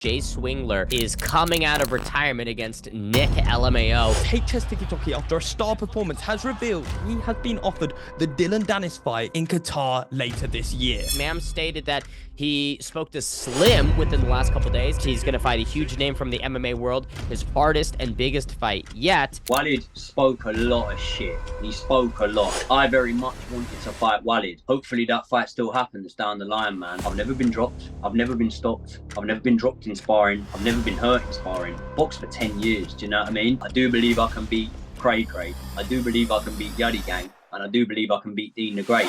Jay Swingler is coming out of retirement against Nick LMAO. HS Tiki after a star performance has revealed he has been offered the DILLON fight in Qatar later this year. Mam stated that he spoke to Slim within the last couple days. He's going to fight a huge name from the MMA world, his hardest and biggest fight yet. Walid spoke a lot of shit. He spoke a lot. I very much wanted to fight Walid. Hopefully that fight still happens down the line, man. I've never been dropped. I've never been stopped. I've never been dropped in sparring. I've never been hurt in sparring. Boxed for 10 years, do you know what I mean? I do believe I can beat Cray. I do believe I can beat Yadi Gang. And I do believe I can beat Dean the Great.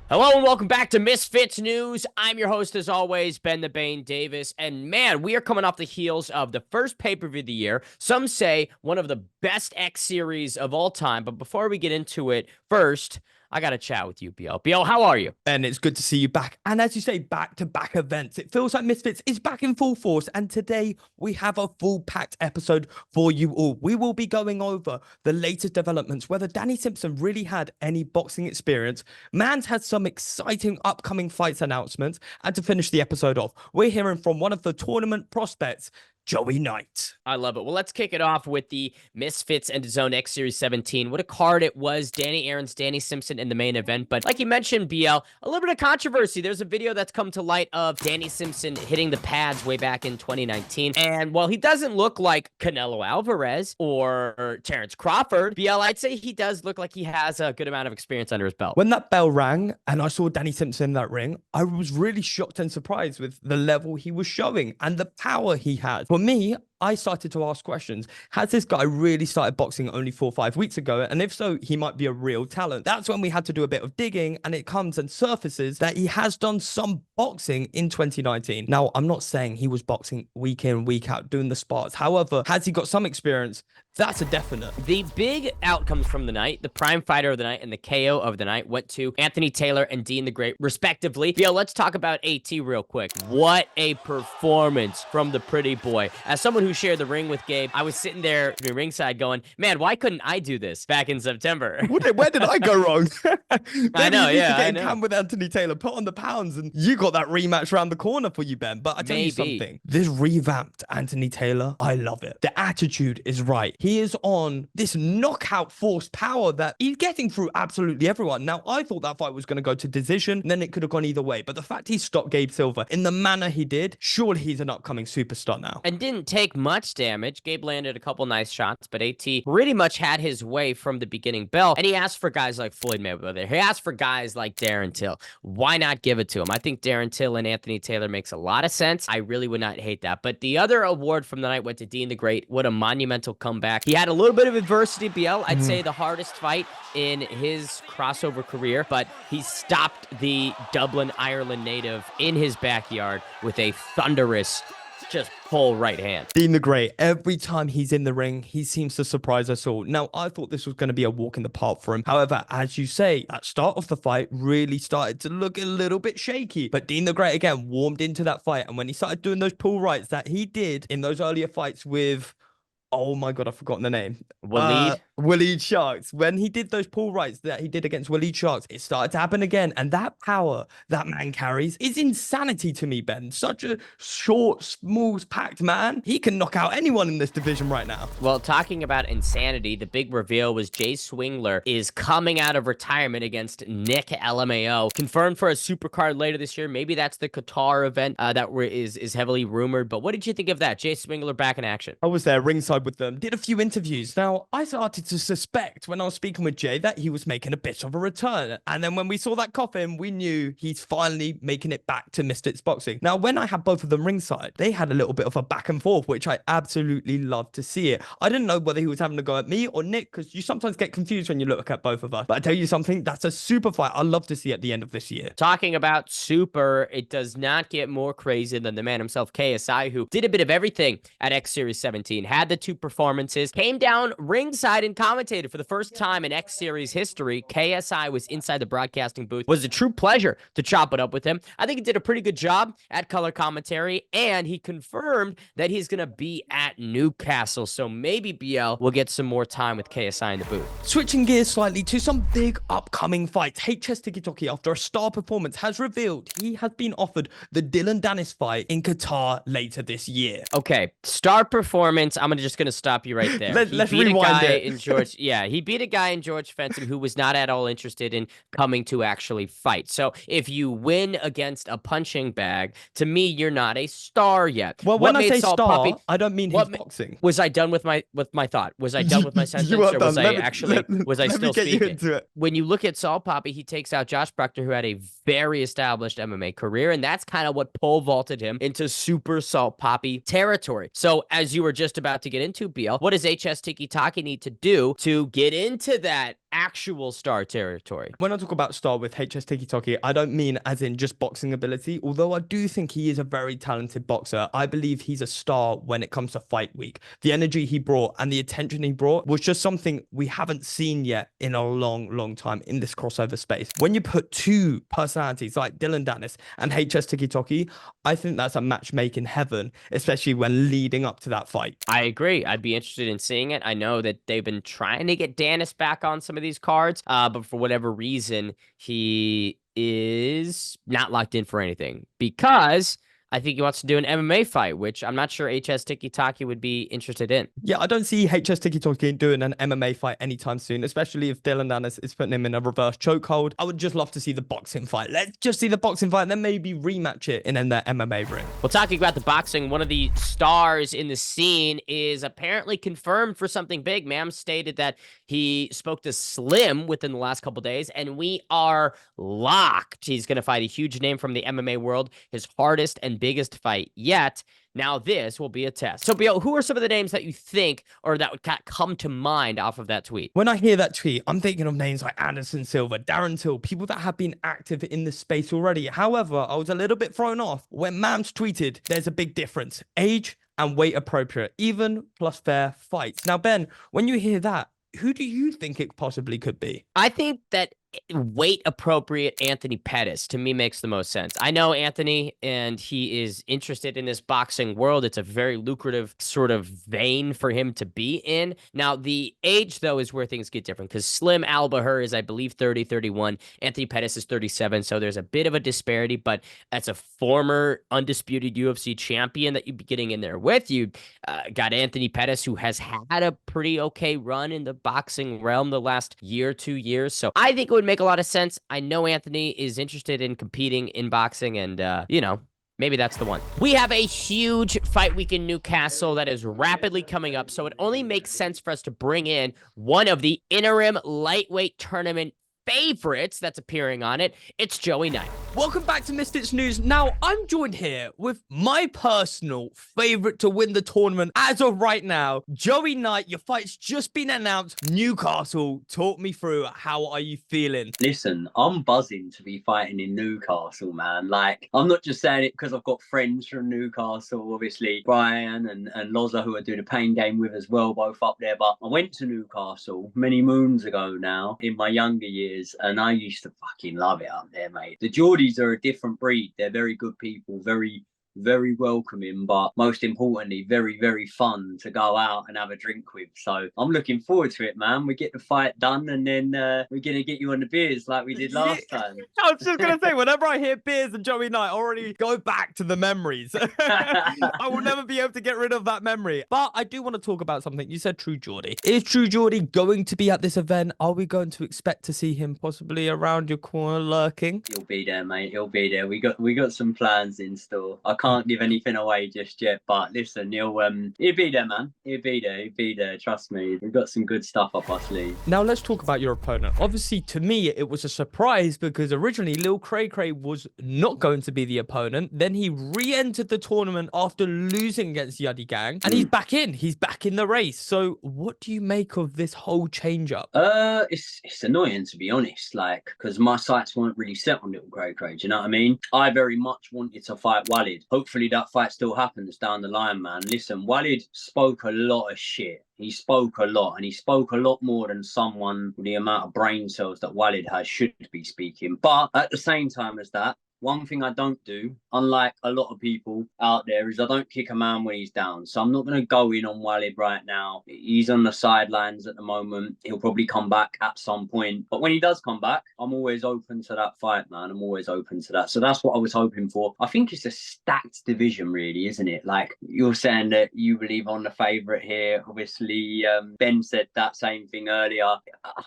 Hello and welcome back to Misfits News. I'm your host, as always, Ben the Bane Davis. And man, we are coming off the heels of the first pay-per-view of the year. Some say one of the best X series of all time. But before we get into it, first, I got to chat with you, BL. BL, how are you? And it's good to see you back. And as you say, back-to-back events. It feels like Misfits is back in full force. And today we have a full-packed episode for you all. We will be going over the latest developments, whether Danny Simpson really had any boxing experience. Man's had some exciting upcoming fights announcements. And to finish the episode off, we're hearing from one of the tournament prospects, Joey Knight. I love it. Well, let's kick it off with the Misfits and Zone X Series 17. What a card it was. Danny Aaron's, Danny Simpson in the main event. But like you mentioned, BL, a little bit of controversy. There's a video that's come to light of Danny Simpson hitting the pads way back in 2019. And while he doesn't look like Canelo Alvarez or Terrence Crawford, BL, I'd say he does look like he has a good amount of experience under his belt. When that bell rang and I saw Danny Simpson in that ring, I was really shocked and surprised with the level he was showing and the power he had. For me, I started to ask questions. Has this guy really started boxing only 4 or 5 weeks ago? And if so, he might be a real talent. That's when we had to do a bit of digging, and it comes and surfaces that he has done some boxing in 2019. Now, I'm not saying he was boxing week in, week out, doing the spars. However, has he got some experience? That's a definite. The big outcomes from the night, the prime fighter of the night and the KO of the night, went to Anthony Taylor and Dean the Great, respectively. Yo, let's talk about AT real quick. What a performance from the pretty boy. As someone who shared the ring with Gabe, I was sitting there ringside going, man, why couldn't I do this back in September? Where did I go wrong? I know, yeah, I know. Camp with Anthony Taylor, put on the pounds, and you got that rematch around the corner for you, Ben. But I tell you something, this revamped Anthony Taylor, I love it. The attitude is right. He is on this knockout force power that he's getting through absolutely everyone. Now, I thought that fight was going to go to decision, and then it could have gone either way. But the fact he stopped Gabe Silver in the manner he did, surely he's an upcoming superstar now. And didn't take much damage. Gabe landed a couple nice shots, but AT pretty much had his way from the beginning bell. And he asked for guys like Floyd Mayweather. He asked for guys like Darren Till. Why not give it to him? I think Darren Till and Anthony Taylor makes a lot of sense. I really would not hate that. But the other award from the night went to Dean the Great. What a monumental comeback. He had a little bit of adversity, BL. I'd say the hardest fight in his crossover career, but he stopped the Dublin, Ireland native in his backyard with a thunderous, just full right hand. Dean the Great, every time he's in the ring, he seems to surprise us all. Now, I thought this was going to be a walk in the park for him. However, as you say, at start of the fight really started to look a little bit shaky. But Dean the Great, again, warmed into that fight. And when he started doing those pull rights that he did in those earlier fights with... oh my God, I've forgotten the name. Waleed Sharks. When he did those pull rights that he did against Waleed Sharks, it started to happen again. And that power that man carries is insanity to me, Ben. Such a short, smooth, packed man. He can knock out anyone in this division right now. Well, talking about insanity, the big reveal was Jay Swingler is coming out of retirement against Nick LMAO. Confirmed for a supercard later this year. Maybe that's the Qatar event that is heavily rumored. But what did you think of that? Jay Swingler back in action. I was there ringside with them, did a few interviews. Now, I started to suspect when I was speaking with Jay that he was making a bit of a return. And then when we saw that coffin, we knew he's finally making it back to Misfits Boxing. Now, when I had both of them ringside, they had a little bit of a back and forth, which I absolutely loved to see it. I didn't know whether he was having a go at me or Nick, because you sometimes get confused when you look at both of us. But I tell you something, that's a super fight I'd love to see at the end of this year. Talking about super, it does not get more crazy than the man himself, KSI, who did a bit of everything at X Series 17. Had the 2 YouTube performances, came down ringside and commentated for the first time in X Series history. KSI was inside the broadcasting booth. It was a true pleasure to chop it up with him. I think he did a pretty good job at color commentary, and he confirmed that he's going to be at Newcastle. So maybe BL will get some more time with KSI in the booth. Switching gears slightly to some big upcoming fights. HS TikTok, after a star performance, has revealed he has been offered the DILLON-DANIS fight in Qatar later this year. Okay, star performance. I'm just gonna stop you right there. Let's rewind it. He beat a guy in George Fenton who was not at all interested in coming to actually fight. So if you win against a punching bag, to me, you're not a star yet. Well, What when I made say Saul star, Poppy- I don't mean what his ma- boxing. Was I done with my thought? Was I done with my sentence, You are or was done. I Let me- actually let- was I let me still get you speaking? into it. When you look at Saul Poppy, he takes out Josh Proctor, who had a very established MMA career, and that's kind of what pole vaulted him into super Saul Poppy territory. So as you were just about to get into, BL, what does HS Tiki-Taki need to do to get into that actual star territory? When I talk about star with HS TikTok, I don't mean as in just boxing ability, although I do think he is a very talented boxer. I believe he's a star when it comes to fight week. The energy he brought and the attention he brought was just something we haven't seen yet in a long time in this crossover space. When you put two personalities like DILLON-DANIS and HS TikTok, I think that's a match made in heaven, especially when leading up to that fight. I agree. I'd be interested in seeing it. I know that they've been trying to get Danis back on some of these cards, but for whatever reason, he is not locked in for anything because I think he wants to do an MMA fight, which I'm not sure HS Tiki-Taki would be interested in. Yeah, I don't see HS TikTok doing an MMA fight anytime soon, especially if DILLON-DANIS is putting him in a reverse chokehold. I would just love to see the boxing fight. Let's just see the boxing fight and then maybe rematch it in the MMA ring. Well, talking about the boxing, one of the stars in the scene is apparently confirmed for something big. Mam stated that he spoke to Slim within the last couple days, and we are locked. He's going to fight a huge name from the MMA world, his hardest and biggest fight yet. Now, this will be a test. So, Bill, who are some of the names that you think or that would come to mind off of that tweet? When I hear that tweet, I'm thinking of names like Anderson Silva, Darren Till, people that have been active in the space already. However, I was a little bit thrown off when Mams tweeted there's a big difference. Age and weight appropriate, even plus fair fights. Now, Ben, when you hear that, who do you think it possibly could be? I think that weight appropriate Anthony Pettis to me makes the most sense. I know Anthony, and he is interested in this boxing world. It's a very lucrative sort of vein for him to be in. Now, the age, though, is where things get different because Slim Albahur is, I believe, 30, 31. Anthony Pettis is 37, so there's a bit of a disparity, but as a former undisputed UFC champion that you'd be getting in there with, you got Anthony Pettis, who has had a pretty okay run in the boxing realm the last year, 2 years. So I think it would make a lot of sense. I know Anthony is interested in competing in boxing, and maybe that's the one. We have a huge fight week in Newcastle that is rapidly coming up, so it only makes sense for us to bring in one of the interim lightweight tournament favorites that's appearing on it. It's Joey Knight. Welcome back to Misfits News. Now, I'm joined here with my personal favorite to win the tournament as of right now, Joey Knight. Your fight's just been announced. Newcastle, talk me through. How are you feeling? Listen, I'm buzzing to be fighting in Newcastle, man. Like, I'm not just saying it because I've got friends from Newcastle, obviously Brian and Loza, who I do the pain game with as well, both up there. But I went to Newcastle many moons ago now in my younger years, and I used to fucking love it up there, mate. The Geordies are a different breed. They're very good people, very welcoming, but most importantly, very fun to go out and have a drink with. So I'm looking forward to it, man. We get the fight done, and then we're gonna get you on the beers like we did last time. I was just gonna say, whenever I hear beers and Joey Knight, I already go back to the memories. I will never be able to get rid of that memory. But I do want to talk about something. You said True Geordie. Is True Geordie going to be at this event? Are we going to expect to see him possibly around your corner lurking? He'll be there, mate. He'll be there. We got some plans in store. I can't give anything away just yet, but listen, he'll be there, man. He'll be there. Trust me. We've got some good stuff up our sleeve. Now let's talk about your opponent. Obviously, to me, it was a surprise because originally Lil Cray Cray was not going to be the opponent. Then he re-entered the tournament after losing against Yuddy Gang, and he's back in. He's back in the race. So what do you make of this whole change-up? It's annoying, to be honest, like, because my sights weren't really set on Little Cray Cray. Do you know what I mean? I very much wanted to fight Walid. hopefully that fight still happens down the line, man. Listen, Walid spoke a lot of shit. He spoke a lot, and he spoke a lot more than someone with the amount of brain cells that Walid has should be speaking. But at the same time as that, one thing I don't do, unlike a lot of people out there, is I don't kick a man when he's down. So I'm not going to go in on Walid right now. He's on the sidelines at the moment. He'll probably come back at some point. But when he does come back, I'm always open to that fight, man. I'm always open to that. So that's what I was hoping for. I think it's a stacked division, really, isn't it? Like, you're saying that you believe on the favourite here. Obviously, Ben said that same thing earlier.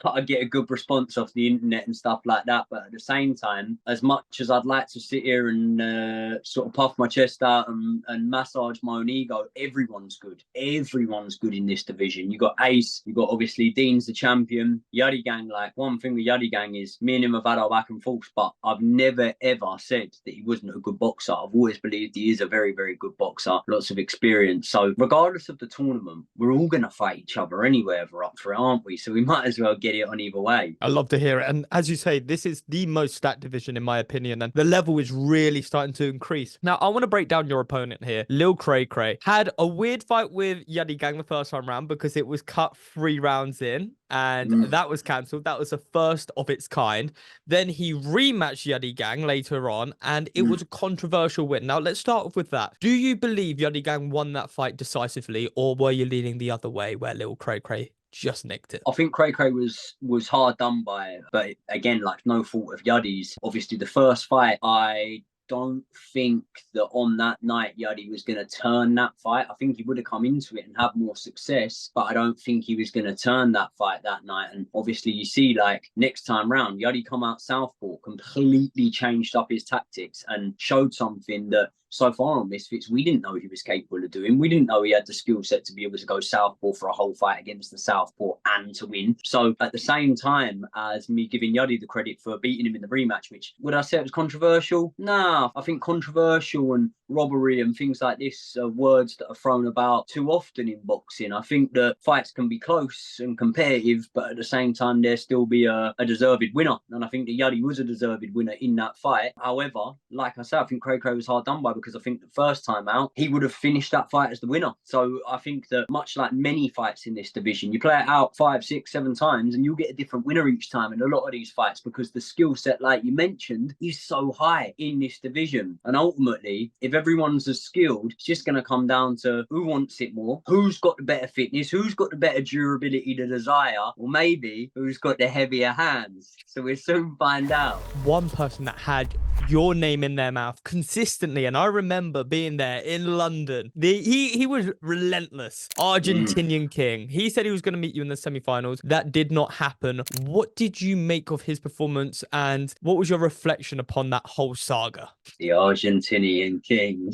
I get a good response off the internet and stuff like that. But at the same time, as much as I'd like to sit here and sort of puff my chest out and massage my own ego, everyone's good. Everyone's good in this division. You got Ace, you got obviously Dean's the champion. Yuddy Gang, like, one thing with Yuddy Gang is me and him have had our back and forth, but I've never ever said that he wasn't a good boxer. I've always believed he is a very, very good boxer, lots of experience. So regardless of the tournament, we're all going to fight each other anyway if we're up for it, aren't we? So we might as well get it on either way. I love to hear it. And as you say, this is the most stacked division in my opinion, and the level is really starting to increase. Now, I want to break down your opponent here. Lil Cray Cray had a weird fight with Yuddy Gang the first time round because it was cut 3 rounds in, and that was cancelled. That was the first of its kind. Then he rematched Yuddy Gang later on, and it was a controversial win. Now, let's start off with that. Do you believe Yuddy Gang won that fight decisively, or were you leaning the other way where Lil Cray Cray just nicked it? I think Cray Cray was hard done by, but again, like, no fault of Yuddy's. Obviously, the first fight, I don't think that on that night Yuddy was going to turn that fight. I think he would have come into it and had more success, but I don't think he was going to turn that fight that night. And obviously, you see, like, next time round, Yuddy come out southpaw, completely changed up his tactics and showed something that so far on Misfits we didn't know he was capable of doing. We didn't know he had the skill set to be able to go southpaw for a whole fight against the southpaw and to win. So at the same time as me giving Yuddy the credit for beating him in the rematch, which, would I say it was controversial? Nah, I think controversial and robbery and things like this are words that are thrown about too often in boxing. I think that fights can be close and competitive, but at the same time there still be a deserved winner, and I think that Yuddy was a deserved winner in that fight. However, like I said, I think Cray Cray was hard done by, because I think the first time out he would have finished that fight as the winner. So I think that, much like many fights in this division, you play it out 5, 6, 7 times and you'll get a different winner each time in a lot of these fights, because the skill set, like you mentioned, is so high in this division. And ultimately, if everyone's as skilled, it's just going to come down to who wants it more, who's got the better fitness, who's got the better durability, the desire, or maybe who's got the heavier hands. So we'll soon find out. One person that had your name in their mouth consistently, and I remember being there in London. He was relentless. Argentinian King. He said he was going to meet you in the semi-finals. That did not happen. What did you make of his performance, and what was your reflection upon that whole saga? The Argentinian King.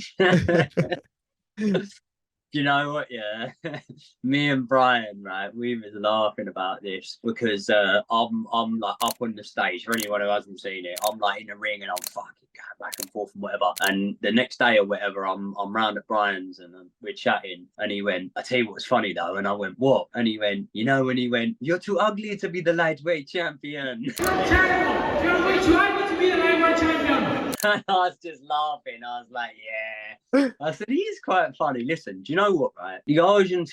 You know what, yeah? Me and Brian, right, we was laughing about this because I'm like up on the stage. For anyone who hasn't seen it, I'm like in the ring and I'm fucking going back and forth and whatever. And the next day or whatever, I'm round at Brian's and we're chatting, and he went, I tell you what's funny though, and I went, what? And he went, you know, when he went, you're too ugly to be the lightweight champion. You're way too ugly to be the lightweight champion. And I was just laughing. I was like, yeah. I said, he is quite funny. Listen, do you know what, right? The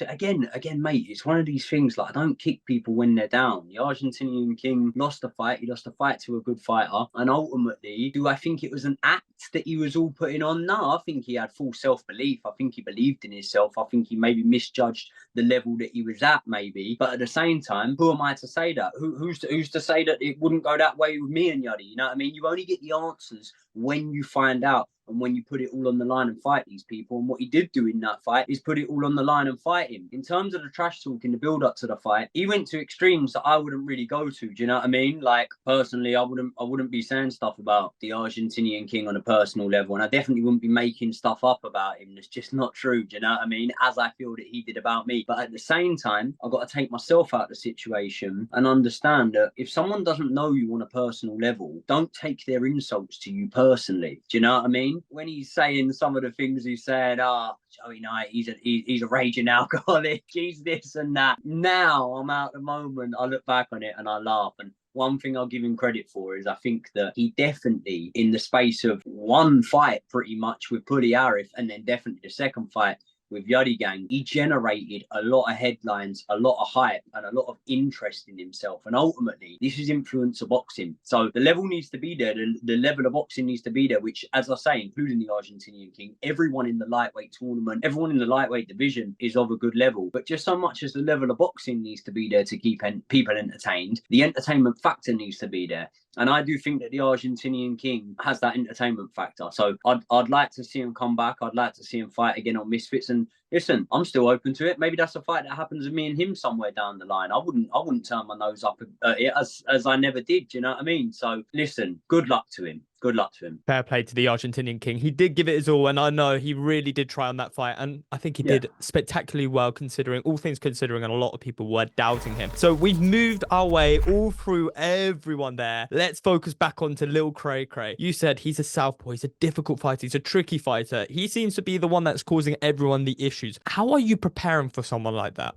again, mate, it's one of these things, like, I don't kick people when they're down. The Argentinian King lost a fight. He lost a fight to a good fighter. And ultimately, do I think it was an act that he was all putting on? No, I think he had full self-belief. I think he believed in himself. I think he maybe misjudged the level that he was at, maybe. But at the same time, who am I to say that? Who's to say that it wouldn't go that way with me and Yuddy? You know what I mean? You only get the answers when you find out and when you put it all on the line and fight these people. And what he did do in that fight is put it all on the line and fight him. In terms of the trash talk in the build up to the fight, he went to extremes that I wouldn't really go to. Do you know what I mean? Like, personally, I wouldn't be saying stuff about the Argentinian King on a personal level, and I definitely wouldn't be making stuff up about him that's just not true. Do you know what I mean? As I feel that he did about me. But at the same time, I've got to take myself out of the situation and understand that if someone doesn't know you on a personal level, don't take their insults to you personally. Do you know what I mean? When he's saying some of the things he said, Joey Knight, he's a raging alcoholic, he's this and that. Now I'm out the moment, I look back on it and I laugh. And one thing I'll give him credit for is I think that he definitely, in the space of one fight pretty much with Puli Arif, and then definitely the second fight with Yadi Gang, he generated a lot of headlines, a lot of hype, and a lot of interest in himself. And ultimately, this is influencer boxing. So the level needs to be there. The level of boxing needs to be there, which, as I say, including the Argentinian King, everyone in the lightweight tournament, everyone in the lightweight division is of a good level. But just so much as the level of boxing needs to be there to keep people entertained, the entertainment factor needs to be there. And I do think that the Argentinian King has that entertainment factor. So I'd like to see him come back. I'd like to see him fight again on Misfits. And listen, I'm still open to it. Maybe that's a fight that happens with me and him somewhere down the line. I wouldn't turn my nose up at it as I never did. Do you know what I mean? So listen, good luck to him. Good luck to him. Fair play to the Argentinian King. He did give it his all, and I know he really did try on that fight, and I think he did spectacularly well, considering all things considering, and a lot of people were doubting him. So we've moved our way all through everyone there. Let's focus back onto Lil Cray Cray. You said he's a southpaw, he's a difficult fighter, he's a tricky fighter. He seems to be the one that's causing everyone the issues. How are you preparing for someone like that?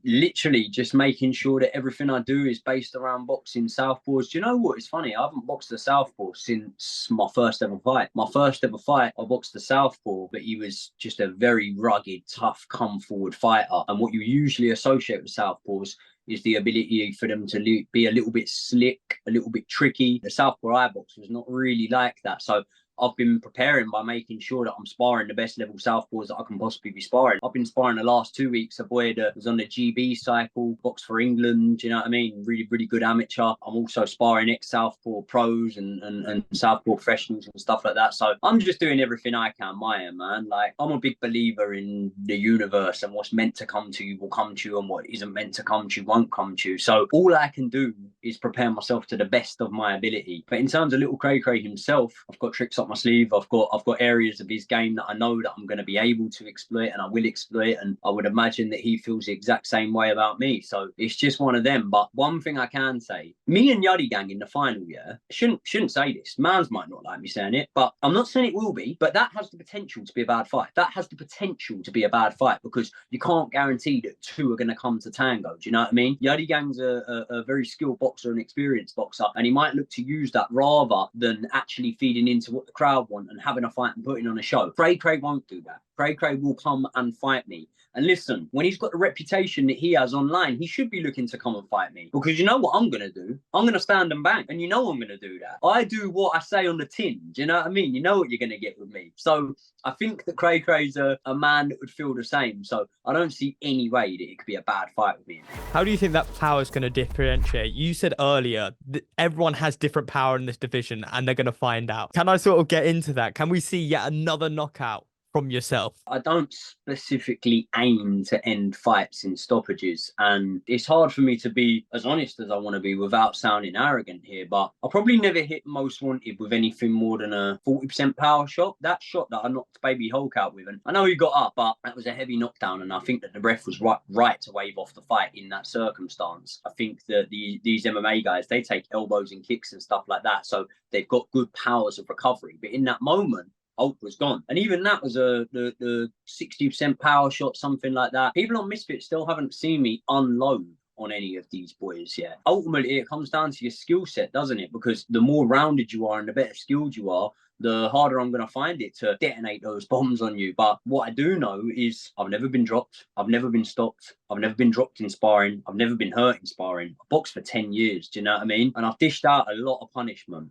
Literally just making sure that everything I do is based around boxing southpaws. Do you know what? It's funny. I haven't boxed a southpaw since my first ever fight. My first ever fight, I boxed a southpaw, but he was just a very rugged, tough, come forward fighter. And what you usually associate with southpaws is the ability for them to be a little bit slick, a little bit tricky. The southpaw I box was not really like that. So I've been preparing by making sure that I'm sparring the best level southpaws that I can possibly be sparring. I've been sparring the last 2 weeks. A boy that was on the GB cycle, boxed for England, do you know what I mean? Really, really good amateur. I'm also sparring ex-southpaw pros and southpaw professionals and stuff like that. So I'm just doing everything I can, man. Like, I'm a big believer in the universe, and what's meant to come to you will come to you, and what isn't meant to come to you won't come to you. So all I can do is prepare myself to the best of my ability. But in terms of Little Cray Cray himself, I've got tricks up my sleeve. I've got areas of his game that I know that I'm going to be able to exploit, and I will exploit, and I would imagine that he feels the exact same way about me. So it's just one of them. But one thing I can say, me and Yadi Gang in the final, shouldn't say this. Mans might not like me saying it, but I'm not saying it will be, but that has the potential to be a bad fight. That has the potential to be a bad fight, because you can't guarantee that two are going to come to tango. Do you know what I mean? Yadi Gang's a very skilled boxer, an experienced boxer, and he might look to use that rather than actually feeding into what the crowd want and having a fight and putting on a show. Cray Cray won't do that. Cray Cray will come and fight me. And listen, when he's got the reputation that he has online, he should be looking to come and fight me. Because you know what I'm going to do? I'm going to stand and bang. And you know I'm going to do that. I do what I say on the tin. Do you know what I mean? You know what you're going to get with me. So I think that Cray Cray's a man that would feel the same. So I don't see any way that it could be a bad fight with me. How do you think that power is going to differentiate? You said earlier that everyone has different power in this division, and they're going to find out. Can I sort of get into that? Can we see yet another knockout from yourself? I don't specifically aim to end fights in stoppages, and it's hard for me to be as honest as I want to be without sounding arrogant here, but I probably never hit most wanted with anything more than a 40% power shot. That shot that I knocked Baby Hulk out with, and I know he got up, but that was a heavy knockdown, and I think that the ref was right to wave off the fight in that circumstance. I think that these MMA guys, they take elbows and kicks and stuff like that, so they've got good powers of recovery, but in that moment Hulk was gone. And even that was the 60% power shot, something like that. People on Misfits still haven't seen me unload on any of these boys yet. Ultimately, it comes down to your skill set, doesn't it? Because the more rounded you are and the better skilled you are, the harder I'm going to find it to detonate those bombs on you. But what I do know is I've never been dropped. I've never been stopped. I've never been dropped in sparring. I've never been hurt in sparring. I boxed for 10 years. Do you know what I mean? And I've dished out a lot of punishment.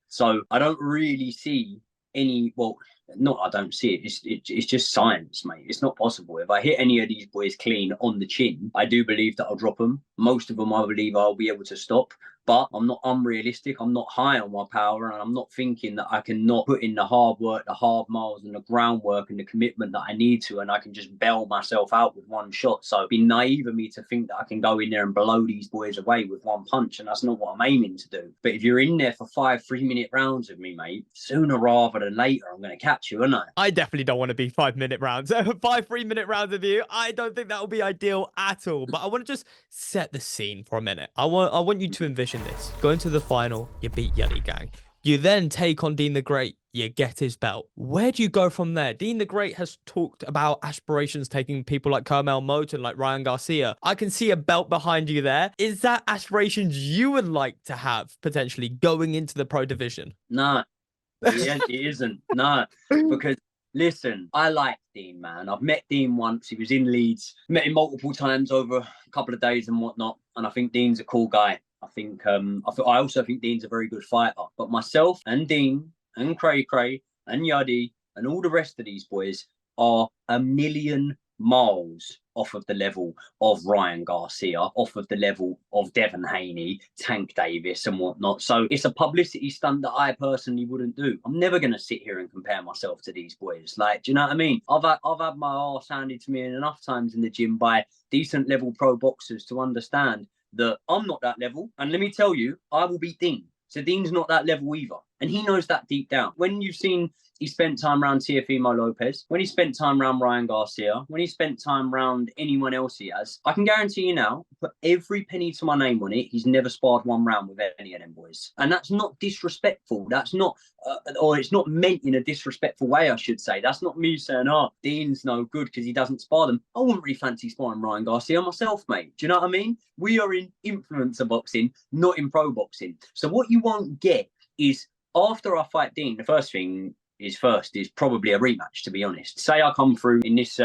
So I don't really see any, well, not I don't see it. It's just science, mate. It's not possible. If I hit any of these boys clean on the chin, I do believe that I'll drop them. Most of them, I believe I'll be able to stop. But I'm not unrealistic. I'm not high on my power, and I'm not thinking that I can not put in the hard work, the hard miles, and the groundwork and the commitment that I need to, and I can just bail myself out with one shot. So it'd be naive of me to think that I can go in there and blow these boys away with one punch, and that's not what I'm aiming to do. But if you're in there for 5 3-minute rounds with me, mate, sooner rather than later, I'm going to catch you, aren't I? I definitely don't want to be 5-minute rounds. 5 3-minute rounds with you, I don't think that will be ideal at all. But I want to just set the scene for a minute. I want you to envision this. Go into the final, you beat Yadi Gang. You then take on Dean the Great. You get his belt. Where do you go from there? Dean the Great has talked about aspirations taking people like Carmel Moten, like Ryan Garcia. I can see a belt behind you there. Is that aspirations you would like to have potentially going into the pro division? No, it isn't. No, because listen, I like Dean, man. I've met Dean once. He was in Leeds. Met him multiple times over a couple of days and whatnot. And I think Dean's a cool guy. I think I also think Dean's a very good fighter. But myself and Dean and Cray Cray and Yuddy and all the rest of these boys are a million miles off of the level of Ryan Garcia, off of the level of Devin Haney, Tank Davis and whatnot. So it's a publicity stunt that I personally wouldn't do. I'm never going to sit here and compare myself to these boys. Like, do you know what I mean? I've had my arse handed to me enough times in the gym by decent level pro boxers to understand that I'm not that level. And let me tell you, I will beat Dean. So Dean's not that level either. And he knows that deep down. When you've seen he spent time around Teofimo Lopez, when he spent time around Ryan Garcia, when he spent time around anyone else he has, I can guarantee you now, put every penny to my name on it, he's never sparred one round with any of them boys. And that's not disrespectful. That's not, or it's not meant in a disrespectful way, I should say. That's not me saying, oh, Dean's no good because he doesn't spar them. I wouldn't really fancy sparring Ryan Garcia myself, mate. Do you know what I mean? We are in influencer boxing, not in pro boxing. So what you won't get is after I fight Dean, the first thing is probably a rematch, to be honest. Say I come through in this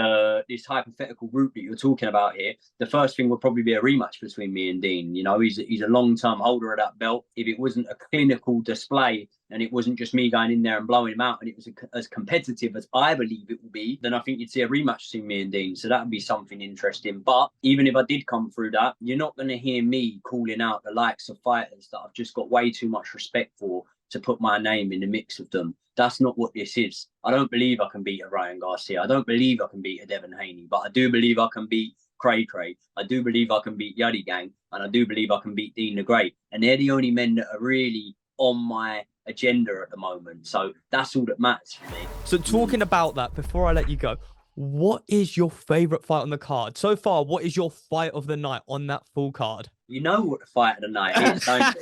this hypothetical group that you're talking about here, the first thing would probably be a rematch between me and Dean. You know, he's a long-term holder of that belt. If it wasn't a clinical display and it wasn't just me going in there and blowing him out and it was as competitive as I believe it will be, then I think you'd see a rematch between me and Dean. So that would be something interesting. But even if I did come through that, you're not going to hear me calling out the likes of fighters that I've just got way too much respect for to put my name in the mix of them. That's not what this is. I don't believe I can beat a Ryan Garcia. I don't believe I can beat a Devin Haney, but I do believe I can beat Cray Cray. I do believe I can beat Yuddy Gang, and I do believe I can beat Dean the Great. And they're the only men that are really on my agenda at the moment. So that's all that matters for me. So talking about that, before I let you go, what is your favorite fight on the card? So far, what is your fight of the night on that full card? You know what the fight of the night is, don't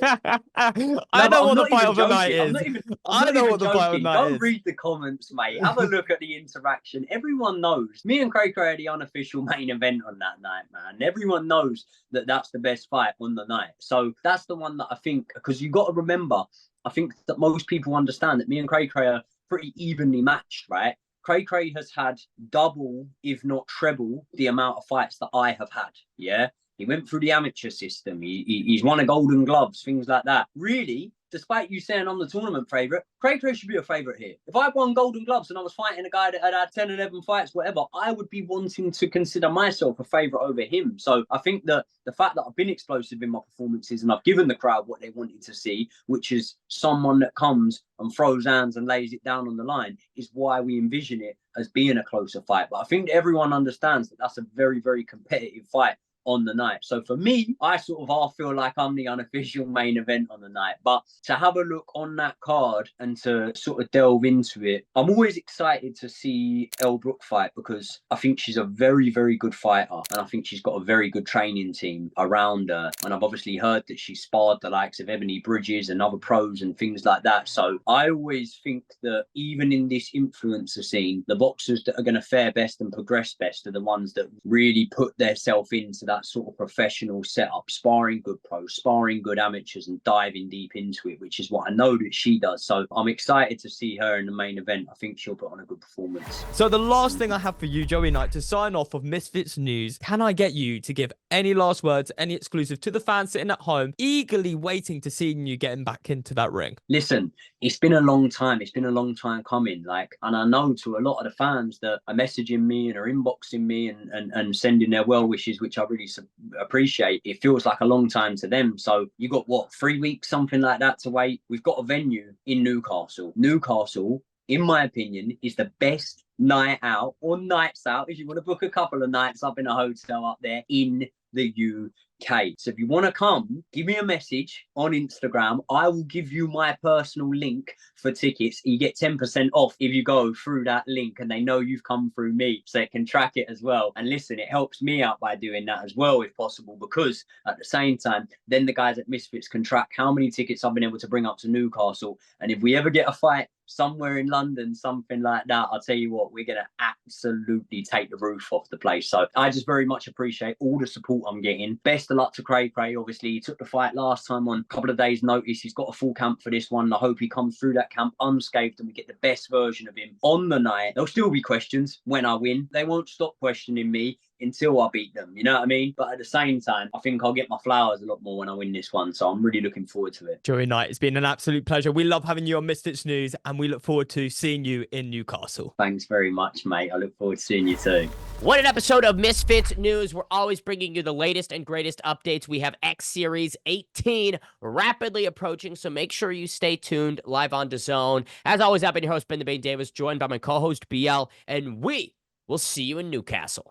you? I know what the fight of the night I'm is. not even I know what the fight of the night is. Go read the comments, mate. Have a look at the interaction. Everyone knows. Me and Cray Cray are the unofficial main event on that night, man. Everyone knows that that's the best fight on the night. So that's the one that I think, because you got to remember, I think that most people understand that me and Cray Cray are pretty evenly matched, right? Cray Cray has had double, if not treble, the amount of fights that I have had. Yeah. He went through the amateur system. He's won a Golden Gloves, things like that. Really, despite you saying I'm the tournament favourite, Cray Cray should be a favourite here. If I won Golden Gloves and I was fighting a guy that had had 10, 11 fights, whatever, I would be wanting to consider myself a favourite over him. So I think that the fact that I've been explosive in my performances and I've given the crowd what they wanted to see, which is someone that comes and throws hands and lays it down on the line, is why we envision it as being a closer fight. But I think everyone understands that that's a very, very competitive fight on the night. So for me, I sort of half feel like I'm the unofficial main event on the night. But to have a look on that card and to sort of delve into it, I'm always excited to see Elle Brooke fight because I think she's a very, very good fighter. And I think she's got a very good training team around her. And I've obviously heard that she sparred the likes of Ebony Bridges and other pros and things like that. So I always think that even in this influencer scene, the boxers that are going to fare best and progress best are the ones that really put themselves into that sort of professional setup, sparring good pros, sparring good amateurs and diving deep into it, which is what I know that she does. So I'm excited to see her in the main event. I think she'll put on a good performance. So the last thing I have for you, Joey Knight, to sign off of Misfits News, can I get you to give any last words, any exclusive to the fans sitting at home, eagerly waiting to see you getting back into that ring? Listen, it's been a long time. It's been a long time coming. And I know to a lot of the fans that are messaging me and are inboxing me and sending their well wishes, which I really appreciate. It feels like a long time to them. So you got what, 3 weeks, something like that to wait. We've got a venue in Newcastle. Newcastle, in my opinion, is the best night out or nights out, if you want to book a couple of nights up in a hotel up there, in the UK. So if you want to come, give me a message on Instagram. I will give you my personal link for tickets. You get 10% off if you go through that link, and they know you've come through me, so it can track it as well. And listen, it helps me out by doing that as well, if possible, because at the same time, then the guys at Misfits can track how many tickets I've been able to bring up to Newcastle. And if we ever get a fight somewhere in London, something like that, I'll tell you what, we're going to absolutely take the roof off the place. So I just very much appreciate all the support I'm getting. Best of luck to Cray. Obviously, he took the fight last time on a couple of days' notice. He's got a full camp for this one. I hope he comes through that camp unscathed and we get the best version of him on the night. There'll still be questions when I win. They won't stop questioning me until I beat them, you know what I mean? But at the same time, I think I'll get my flowers a lot more when I win this one. So I'm really looking forward to it. Joey Knight, it's been an absolute pleasure. We love having you on Misfits News, and we look forward to seeing you in Newcastle. Thanks very much, mate. I look forward to seeing you too. What an episode of Misfits News. We're always bringing you the latest and greatest updates. We have X Series 18 rapidly approaching, so make sure you stay tuned live on DAZN. As always, I've been your host, Ben the Bane Davis, joined by my co-host, BL, and we will see you in Newcastle.